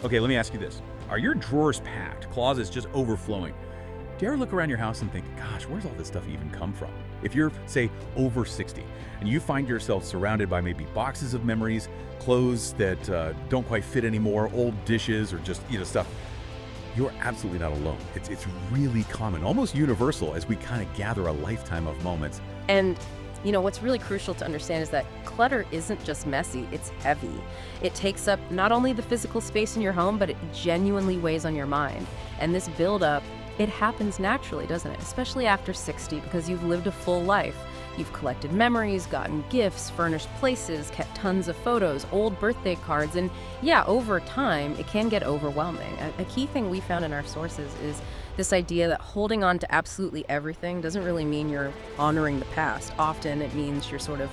Okay, let me ask you this. Are your drawers packed, closets just overflowing? Do you ever look around your house and think, gosh, where's all this stuff even come from? If you're, say, over 60, and you find yourself surrounded by maybe boxes of memories, clothes that don't quite fit anymore, old dishes, or just, stuff, you're absolutely not alone. It's really common, almost universal, as we kind of gather a lifetime of moments. And what's really crucial to understand is that clutter isn't just messy, it's heavy. It takes up not only the physical space in your home, but it genuinely weighs on your mind. And this buildup, it happens naturally, doesn't it? Especially after 60, because you've lived a full life. You've collected memories, gotten gifts, furnished places, kept tons of photos, old birthday cards, and yeah, over time, it can get overwhelming. A key thing we found in our sources is this idea that holding on to absolutely everything doesn't really mean you're honoring the past. Often it means you're sort of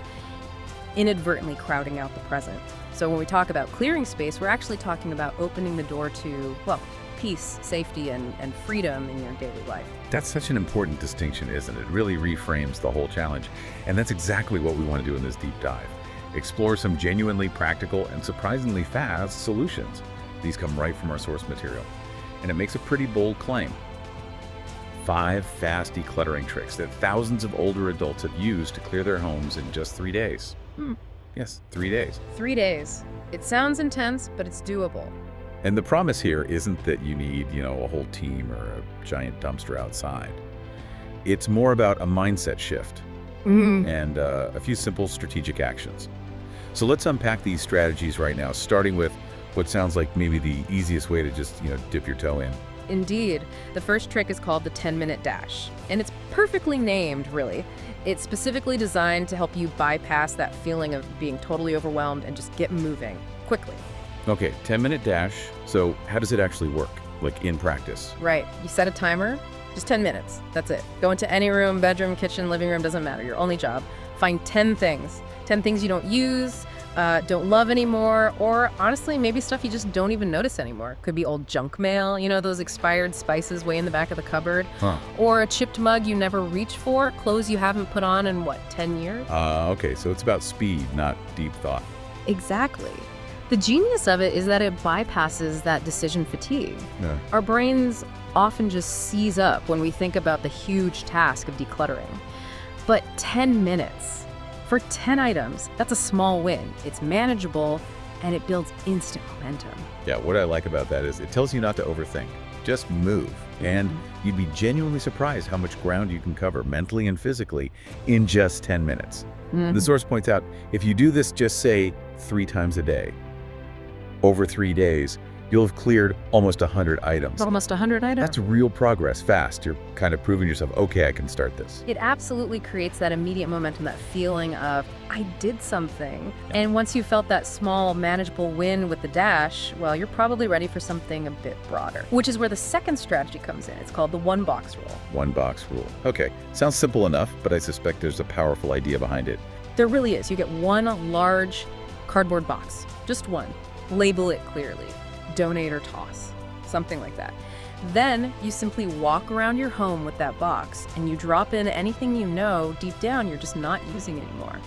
inadvertently crowding out the present. So when we talk about clearing space, we're actually talking about opening the door to, well, peace, safety, and freedom in your daily life. That's such an important distinction, isn't it? It really reframes the whole challenge. And that's exactly what we want to do in this deep dive. Explore some genuinely practical and surprisingly fast solutions. These come right from our source material. And it makes a pretty bold claim. 5 fast decluttering tricks that thousands of older adults have used to clear their homes in just 3 days. Yes, 3 days. 3 days. It sounds intense, but it's doable. And the promise here isn't that you need, a whole team or a giant dumpster outside. It's more about a mindset shift and a few simple strategic actions. So let's unpack these strategies right now, starting with what sounds like maybe the easiest way to just, dip your toe in. Indeed. The first trick is called the 10-minute dash, and it's perfectly named, really. It's specifically designed to help you bypass that feeling of being totally overwhelmed and just get moving quickly. Okay, 10-minute dash. So how does it actually work, like in practice? Right. You set a timer, just 10 minutes. That's it. Go into any room, bedroom, kitchen, living room, doesn't matter. Your only job. Find 10 things. 10 things you don't use, don't love anymore, or honestly, maybe stuff you just don't even notice anymore. Could be old junk mail, those expired spices way in the back of the cupboard, or a chipped mug you never reached for, clothes you haven't put on in, 10 years? Okay, so it's about speed, not deep thought. Exactly. The genius of it is that it bypasses that decision fatigue. Yeah. Our brains often just seize up when we think about the huge task of decluttering. But 10 minutes for 10 items, that's a small win. It's manageable, and it builds instant momentum. Yeah, what I like about that is it tells you not to overthink. Just move. And you'd be genuinely surprised how much ground you can cover mentally and physically in just 10 minutes. The source points out, if you do this just say 3 times a day, over 3 days, you'll have cleared almost 100 items. Almost 100 items. That's real progress, fast. You're kind of proving yourself, okay, I can start this. It absolutely creates that immediate momentum, that feeling of, I did something. Yeah. And once you felt that small, manageable win with the dash, well, you're probably ready for something a bit broader, which is where the second strategy comes in. It's called the 1-box rule. 1-box rule. Okay, sounds simple enough, but I suspect there's a powerful idea behind it. There really is. You get one large cardboard box, just one. Label it clearly. Donate or toss, something like that. Then you simply walk around your home with that box and you drop in anything you know deep down you're just not using anymore.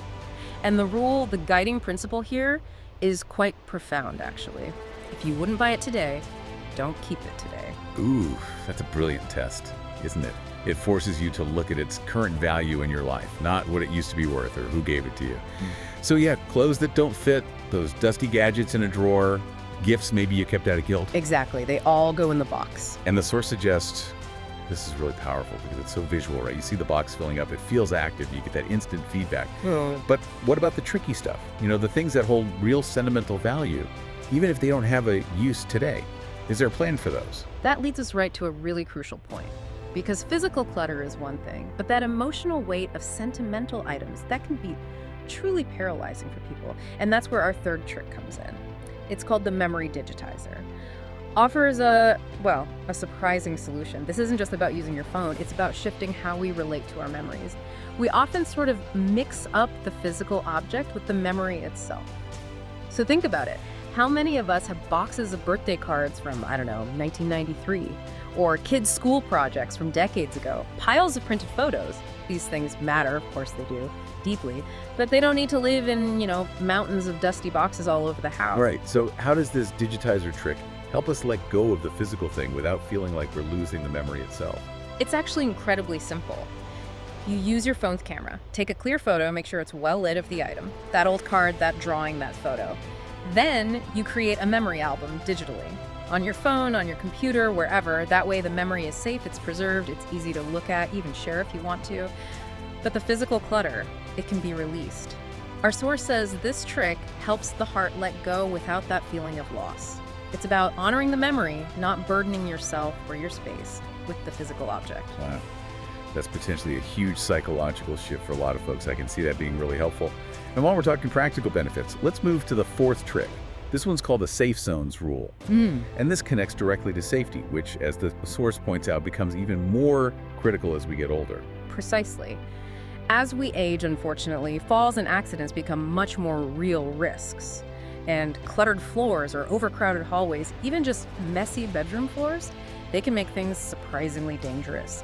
And the guiding principle here is quite profound, actually. If you wouldn't buy it today, don't keep it today. Ooh, that's a brilliant test, isn't it? It forces you to look at its current value in your life, not what it used to be worth or who gave it to you. So yeah, clothes that don't fit, those dusty gadgets in a drawer, gifts maybe you kept out of guilt. Exactly. They all go in the box. And the source suggests this is really powerful because it's so visual, right? You see the box filling up. It feels active. You get that instant feedback. But what about the tricky stuff? The things that hold real sentimental value, even if they don't have a use today. Is there a plan for those? That leads us right to a really crucial point. Because physical clutter is one thing, but that emotional weight of sentimental items, that can be truly paralyzing for people. And that's where our third trick comes in. It's called the memory digitizer. Offers a surprising solution. This isn't just about using your phone, it's about shifting how we relate to our memories. We often sort of mix up the physical object with the memory itself. So think about it. How many of us have boxes of birthday cards from, 1993? Or kids' school projects from decades ago? Piles of printed photos. These things matter, of course they do, deeply, but they don't need to live in, mountains of dusty boxes all over the house. Right, so how does this digitizer trick help us let go of the physical thing without feeling like we're losing the memory itself? It's actually incredibly simple. You use your phone's camera. Take a clear photo, make sure it's well lit of the item. That old card, that drawing, that photo. Then you create a memory album digitally. On your phone, on your computer, wherever. That way the memory is safe, it's preserved, it's easy to look at, even share if you want to. But the physical clutter, it can be released. Our source says this trick helps the heart let go without that feeling of loss. It's about honoring the memory, not burdening yourself or your space with the physical object. Wow. That's potentially a huge psychological shift for a lot of folks. I can see that being really helpful. And while we're talking practical benefits, let's move to the fourth trick. This one's called the safe zones rule. And this connects directly to safety, which, as the source points out, becomes even more critical as we get older. Precisely. As we age, unfortunately, falls and accidents become much more real risks. And cluttered floors or overcrowded hallways, even just messy bedroom floors, they can make things surprisingly dangerous.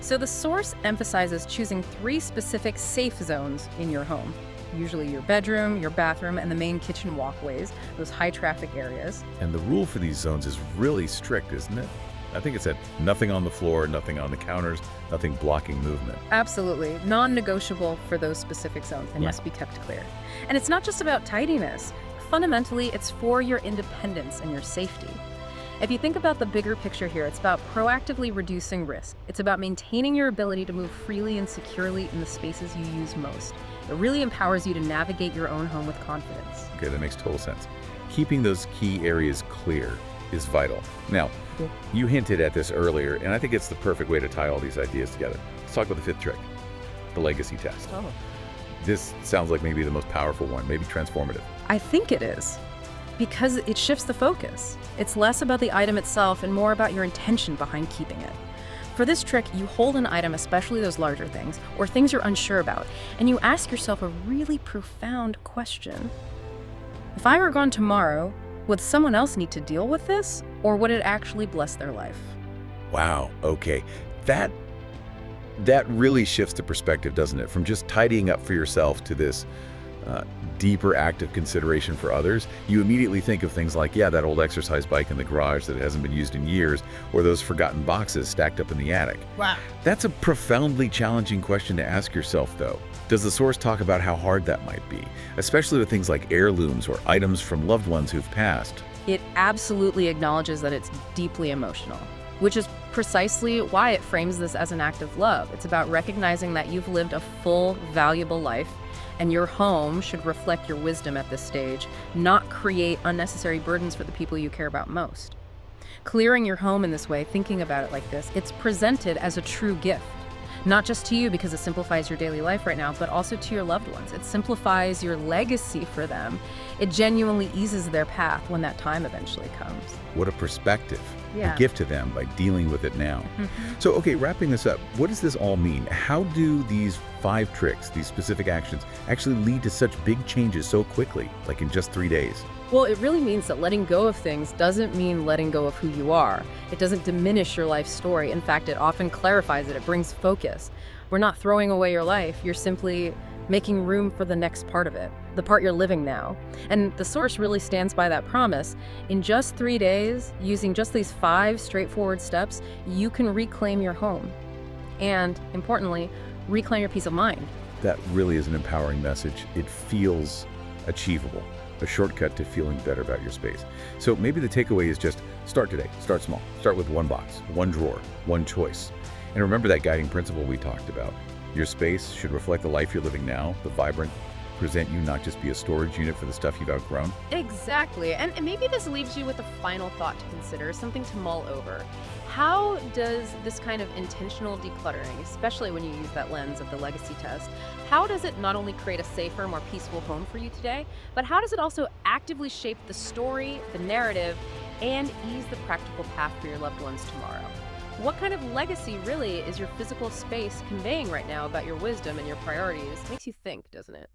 So the source emphasizes choosing 3 specific safe zones in your home. Usually your bedroom, your bathroom, and the main kitchen walkways, those high traffic areas. And the rule for these zones is really strict, isn't it? I think it said nothing on the floor, nothing on the counters, nothing blocking movement. Absolutely. Non-negotiable for those specific zones. They must be kept clear. And it's not just about tidiness. Fundamentally, it's for your independence and your safety. If you think about the bigger picture here, it's about proactively reducing risk. It's about maintaining your ability to move freely and securely in the spaces you use most. It really empowers you to navigate your own home with confidence. Okay, that makes total sense. Keeping those key areas clear is vital. Now, you hinted at this earlier, and I think it's the perfect way to tie all these ideas together. Let's talk about the 5th trick, the legacy test. This sounds like maybe the most powerful one, maybe transformative. I think it is. Because it shifts the focus. It's less about the item itself and more about your intention behind keeping it. For this trick, you hold an item, especially those larger things, or things you're unsure about, and you ask yourself a really profound question. If I were gone tomorrow, would someone else need to deal with this, or would it actually bless their life? Wow, okay. That really shifts the perspective, doesn't it? From just tidying up for yourself to this deeper act of consideration for others. You immediately think of things like, yeah, that old exercise bike in the garage that hasn't been used in years, or those forgotten boxes stacked up in the attic. Wow. That's a profoundly challenging question to ask yourself, though. Does the source talk about how hard that might be, especially with things like heirlooms or items from loved ones who've passed? It absolutely acknowledges that it's deeply emotional, which is precisely why it frames this as an act of love. It's about recognizing that you've lived a full, valuable life, and your home should reflect your wisdom at this stage, not create unnecessary burdens for the people you care about most. Clearing your home in this way, thinking about it like this, it's presented as a true gift. Not just to you because it simplifies your daily life right now, but also to your loved ones. It simplifies your legacy for them. It genuinely eases their path when that time eventually comes. What a perspective. Yeah. A gift to them by dealing with it now. So, okay, wrapping this up, what does this all mean? How do these 5 tricks, these specific actions, actually lead to such big changes so quickly, like in just 3 days? Well, it really means that letting go of things doesn't mean letting go of who you are. It doesn't diminish your life story. In fact, it often clarifies it. It brings focus. We're not throwing away your life. You're simply making room for the next part of it, the part you're living now. And the source really stands by that promise. In just 3 days, using just these 5 straightforward steps, you can reclaim your home. And, importantly, reclaim your peace of mind. That really is an empowering message. It feels achievable, a shortcut to feeling better about your space. So maybe the takeaway is just start today, start small. Start with 1 box, 1 drawer, 1 choice. And remember that guiding principle we talked about. Your space should reflect the life you're living now, the vibrant, present you, not just be a storage unit for the stuff you've outgrown. Exactly. And maybe this leaves you with a final thought to consider, something to mull over. How does this kind of intentional decluttering, especially when you use that lens of the legacy test, how does it not only create a safer, more peaceful home for you today, but how does it also actively shape the story, the narrative, and ease the practical path for your loved ones tomorrow? What kind of legacy really is your physical space conveying right now about your wisdom and your priorities? Makes you think, doesn't it?